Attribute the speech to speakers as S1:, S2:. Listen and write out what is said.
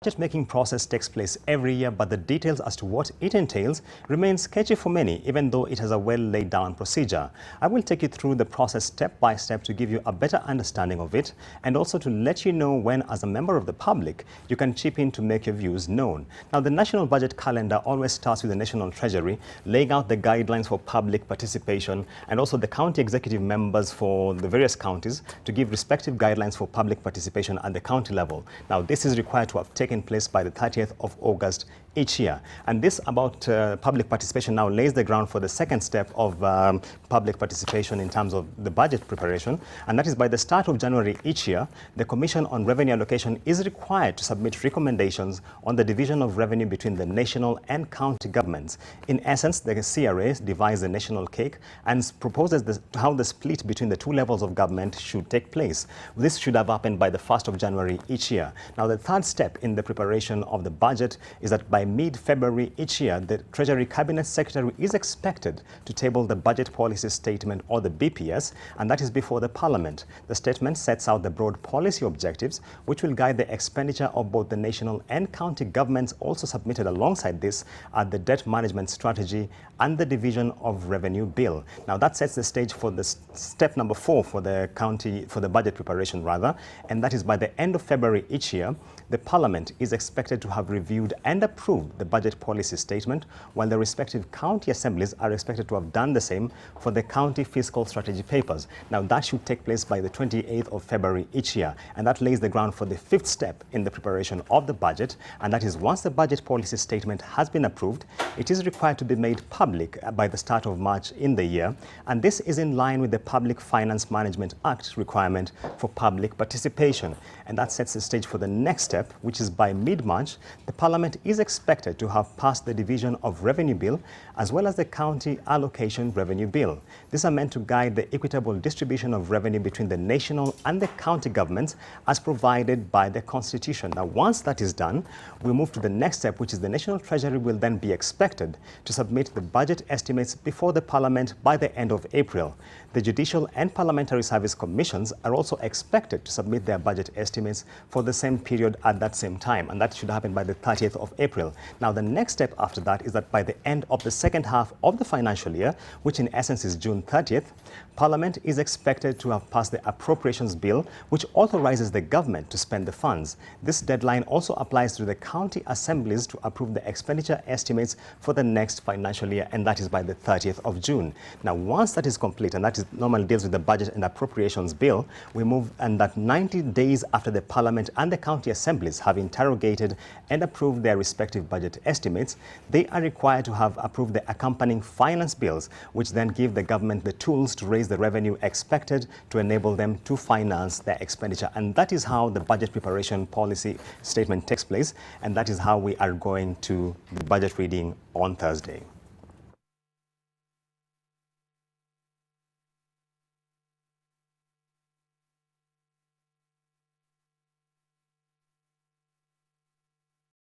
S1: Budget making process takes place every year, but the details as to what it entails remain sketchy for many, even though it has a well laid down procedure. I will take you through the process step by step to give you a better understanding of it, and also to let you know when, as a member of the public, you can chip in to make your views known. Now, the national budget calendar always starts with the National Treasury laying out the guidelines for public participation, and also the county executive members for the various counties to give respective guidelines for public participation at the county level. Now, this is required to have taken place by the 30th of August each year. And this about public participation now lays the ground for the second step of public participation in terms of the budget preparation. And that is by the start of January each year, the Commission on Revenue Allocation is required to submit recommendations on the division of revenue between the national and county governments. In essence, the CRA divides the national cake and proposes how the split between the two levels of government should take place. This should have happened by the 1st of January each year. Now, the third step in the preparation of the budget is that by mid-February each year, the Treasury Cabinet Secretary is expected to table the Budget Policy Statement, or the BPS, and that is before the Parliament. The statement sets out the broad policy objectives which will guide the expenditure of both the national and county governments. Also submitted alongside this are the debt management strategy and the division of revenue bill. Now, that sets the stage for the step number 4 for the budget preparation rather, and that is by the end of February each year, the Parliament is expected to have reviewed and approved the budget policy statement, while the respective county assemblies are expected to have done the same for the county fiscal strategy papers. Now, that should take place by the 28th of February each year, and that lays the ground for the 5th step in the preparation of the budget, and that is once the budget policy statement has been approved, it is required to be made public by the start of March in the year, and this is in line with the Public Finance Management Act requirement for public participation, and that sets the stage for the next step, which is by mid-March, the Parliament is expected to have passed the Division of Revenue Bill as well as the County Allocation Revenue Bill. These are meant to guide the equitable distribution of revenue between the national and the county governments as provided by the Constitution. Now, once that is done, we move to the next step, which is the National Treasury will then be expected to submit the budget estimates before the Parliament by the end of April. The Judicial and Parliamentary Service Commissions are also expected to submit their budget estimates for the same period at that same time, and that should happen by the 30th of April. Now, the next step after that is that by the end of the second half of the financial year, which in essence is June 30th, Parliament is expected to have passed the Appropriations Bill, which authorizes the government to spend the funds. This deadline also applies to the county assemblies to approve the expenditure estimates for the next financial year, and that is by the 30th of June. Now, once that is complete, and that is normally deals with the Budget and Appropriations Bill, we move, and that 90 days after the Parliament and the county assemblies have interrogated and approved their respective budget estimates, they are required to have approved the accompanying finance bills, which then give the government the tools to raise the revenue expected to enable them to finance their expenditure. And that is how the budget preparation policy statement takes place, and that is how we are going to the budget reading on Thursday.